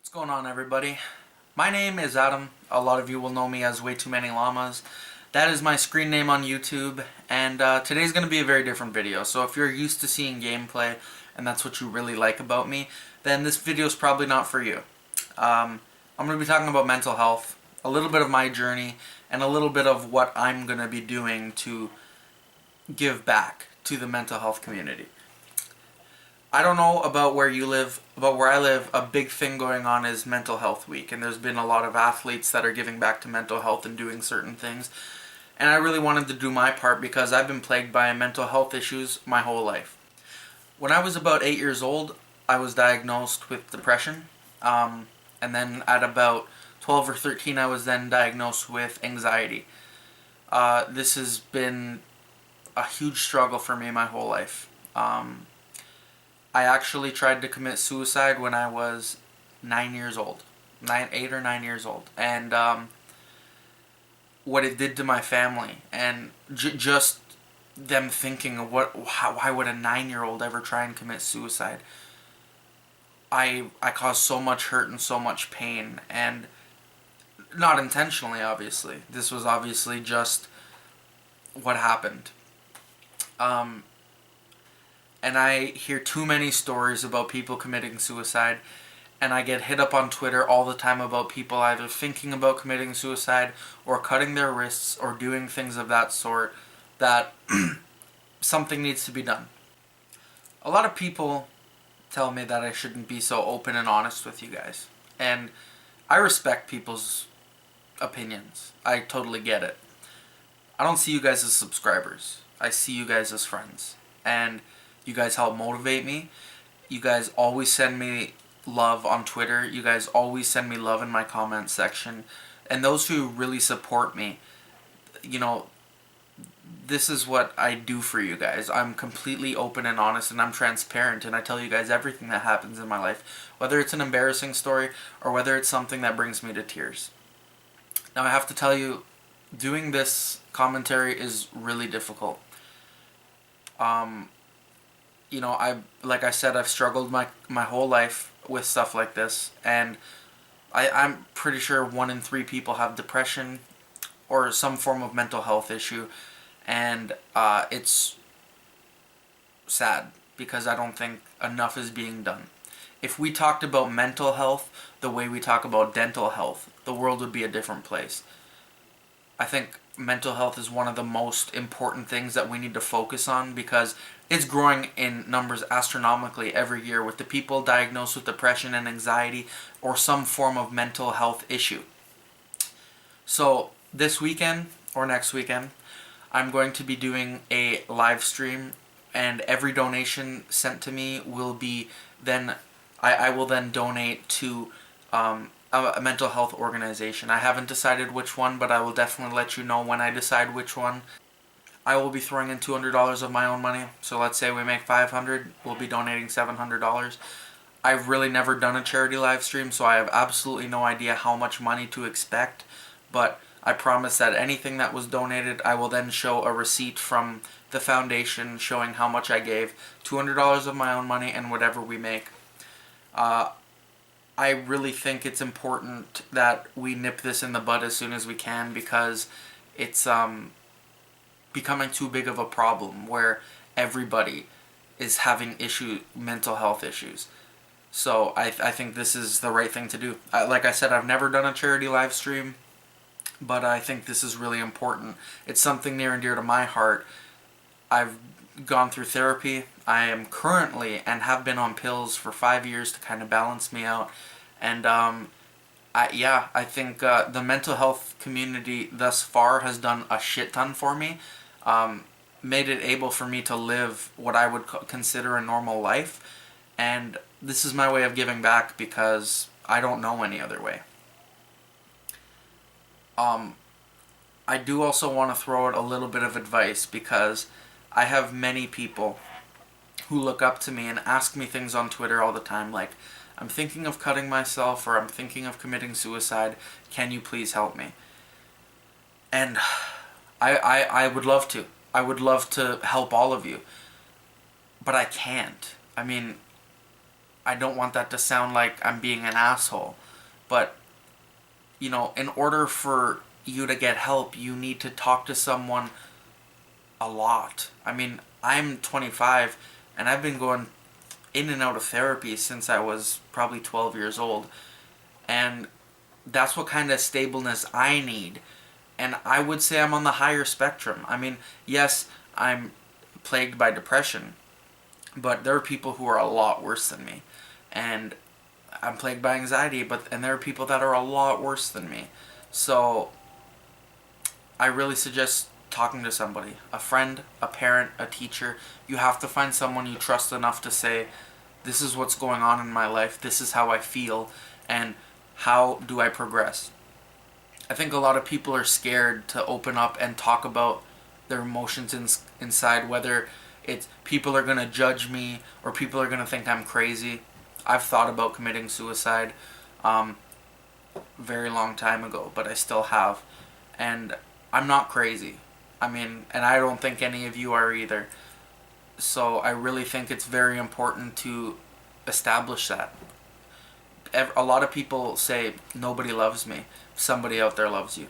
What's going on, everybody? My name is Adam. A lot of you will know me as Way Too Many Llamas. That is my screen name on YouTube, and today's going to be a very different video. So if you're used to seeing gameplay, and that's what you really like about me, then this video is probably not for you. I'm going to be talking about mental health, a little bit of my journey, and a little bit of what I'm going to be doing to give back to the mental health community. I don't know about where you live, but where I live, a big thing going on is Mental Health Week, and there's been a lot of athletes that are giving back to mental health and doing certain things. And I really wanted to do my part because I've been plagued by mental health issues my whole life. When I was about 8 years old, I was diagnosed with depression, and then at about 12 or 13, I was then diagnosed with anxiety. This has been a huge struggle for me my whole life. I actually tried to commit suicide when I was 9 years old, 8 or 9 years old, and what it did to my family, and just them thinking of why would a 9-year-old ever try and commit suicide? I caused so much hurt and so much pain, and not intentionally, obviously. This was obviously just what happened. And I hear too many stories about people committing suicide, and I get hit up on Twitter all the time about people either thinking about committing suicide or cutting their wrists or doing things of that sort, that something needs to be done. A lot of people tell me that I shouldn't be so open and honest with you guys, and I respect people's opinions. I totally get it. I don't see you guys as subscribers. I see you guys as friends, and you guys help motivate me. You guys always send me love on Twitter. You guys always send me love in my comment section. And those who really support me, this is what I do for you guys. I'm completely open and honest, and I'm transparent, and I tell you guys everything that happens in my life, whether it's an embarrassing story or whether it's something that brings me to tears. Now, I have to tell you, doing this commentary is really difficult. Like I said, I've struggled my whole life with stuff like this, and I'm pretty sure 1 in 3 people have depression or some form of mental health issue, and it's sad because I don't think enough is being done. If we talked about mental health the way we talk about dental health, the world would be a different place. I think mental health is one of the most important things that we need to focus on because it's growing in numbers astronomically every year with the people diagnosed with depression and anxiety or some form of mental health issue. So this weekend or next weekend, I'm going to be doing a live stream, and every donation sent to me will be then, I will then donate to a mental health organization. I haven't decided which one, but I will definitely let you know when I decide which one. I will be throwing in $200 of my own money. So let's say we make $500, we'll be donating $700. I've really never done a charity live stream, so I have absolutely no idea how much money to expect, but I promise that anything that was donated, I will then show a receipt from the foundation showing how much I gave, $200 of my own money, and whatever we make. I really think it's important that we nip this in the bud as soon as we can because it's becoming too big of a problem where everybody is having mental health issues. So I think this is the right thing to do. Like I said, I've never done a charity live stream, but I think this is really important. It's something near and dear to my heart. I've gone through therapy. I am currently and have been on pills for 5 years to kind of balance me out. And I think the mental health community thus far has done a shit ton for me. Made it able for me to live what I would consider a normal life. And this is my way of giving back because I don't know any other way. I do also want to throw out a little bit of advice because I have many people who look up to me and ask me things on Twitter all the time like, I'm thinking of cutting myself or I'm thinking of committing suicide. Can you please help me? And I would love to. I would love to help all of you. But I can't. I mean, I don't want that to sound like I'm being an asshole. But, in order for you to get help, you need to talk to someone a lot. I mean, I'm 25 and I've been going in and out of therapy since I was probably 12 years old. And that's what kind of stableness I need. And I would say I'm on the higher spectrum. I mean, yes, I'm plagued by depression, but there are people who are a lot worse than me. And I'm plagued by anxiety, and there are people that are a lot worse than me. So I really suggest talking to somebody, a friend, a parent, a teacher. You have to find someone you trust enough to say, this is what's going on in my life, this is how I feel, and how do I progress? I think a lot of people are scared to open up and talk about their emotions inside, whether it's people are going to judge me or people are going to think I'm crazy. I've thought about committing suicide very long time ago, but I still have. And I'm not crazy. I mean, and I don't think any of you are either. So I really think it's very important to establish that. A lot of people say, nobody loves me. Somebody out there loves you.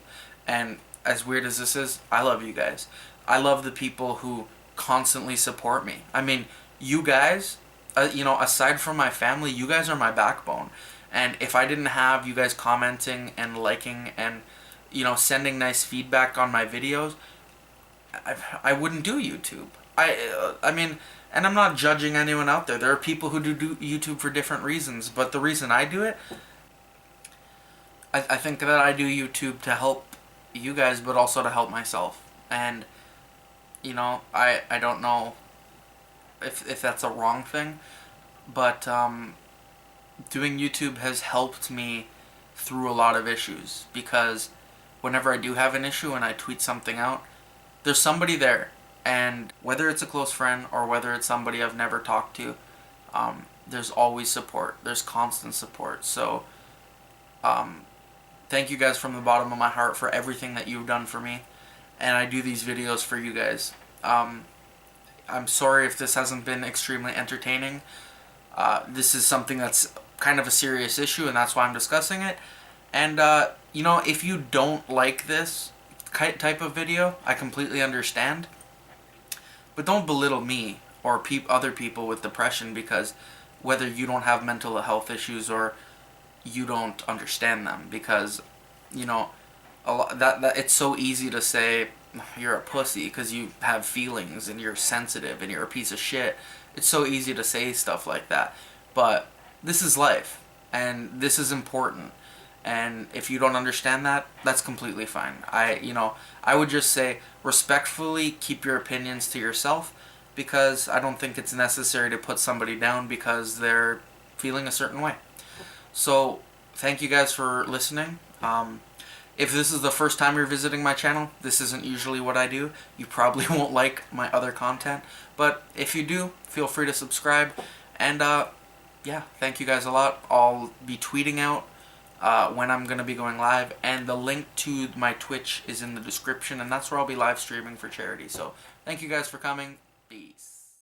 And as weird as this is, I love you guys. I love the people who constantly support me. I mean, you guys, aside from my family, you guys are my backbone. And if I didn't have you guys commenting and liking and, sending nice feedback on my videos, I wouldn't do YouTube. I mean, and I'm not judging anyone out there. There are people who do YouTube for different reasons, but the reason I do it, I think that I do YouTube to help you guys, but also to help myself. And, I don't know if that's a wrong thing, but doing YouTube has helped me through a lot of issues, because whenever I do have an issue and I tweet something out, there's somebody there. And whether it's a close friend or whether it's somebody I've never talked to, there's always support. There's constant support. So thank you guys from the bottom of my heart for everything that you've done for me. And I do these videos for you guys. I'm sorry if this hasn't been extremely entertaining. This is something that's kind of a serious issue, and that's why I'm discussing it. And, if you don't like this type of video, I completely understand. But don't belittle me or other people with depression because whether you don't have mental health issues or you don't understand them, because a lot that it's so easy to say you're a pussy because you have feelings and you're sensitive and you're a piece of shit. It's so easy to say stuff like that, but this is life and this is important. And if you don't understand that, that's completely fine. I would just say respectfully keep your opinions to yourself, because I don't think it's necessary to put somebody down because they're feeling a certain way. So thank you guys for listening. If this is the first time you're visiting my channel, this isn't usually what I do. You probably won't like my other content, but if you do, feel free to subscribe. And yeah, thank you guys a lot. I'll be tweeting out when I'm going to be going live, and the link to my Twitch is in the description, and that's where I'll be live streaming for charity. So thank you guys for coming. Peace.